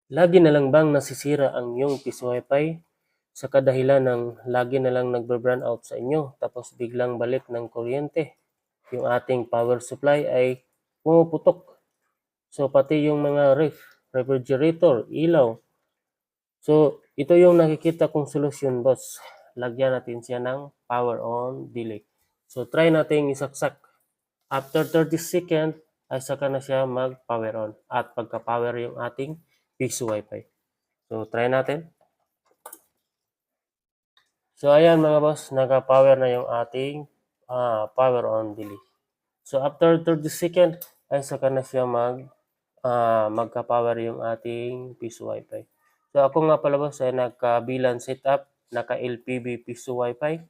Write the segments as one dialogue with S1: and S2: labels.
S1: Lagi na lang bang nasisira ang iyong piso wifi sa kadahilan ng lagi na lang nagba-brownout sa inyo tapos biglang balik ng kuryente? Yung ating power supply ay pumuputok. So pati yung mga refrigerator, ilaw. So ito yung nakikita kong solusyon, boss. Lagyan natin siya ng power on delay. So try nating isaksak. After 30 second ay saka na siya mag-power on at pagka-power yung ating piso wifi. So try natin. So ayan mga boss, naka-power na yung ating power on delay. So after 30 second ay saka na siya magka-power yung ating piso wifi. So ako nga pala boss ay naka-VLAN setup, naka-LPB piso wifi.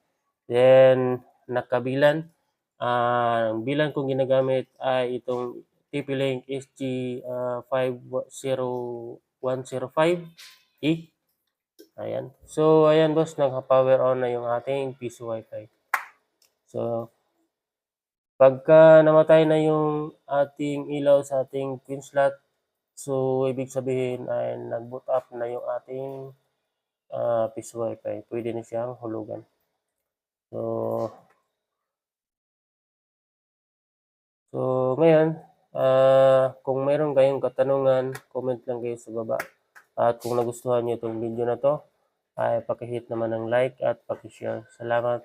S1: Then naka-VLAN. Ang VLAN kong ginagamit ay itong TP-Link SG50105E. Ayan. So ayan boss, naka-power on na yung ating piso wifi. So pagka namatay na yung ating ilaw sa ating pin slot, so ibig sabihin ay nag-boot up na yung ating piso wifi. Pwede na siyang hulugan. So ngayon, kung mayroon kayong katanungan, comment lang kayo sa baba. At kung nagustuhan niyo itong video na to, ay pakihit naman ng like at pakishare. Salamat.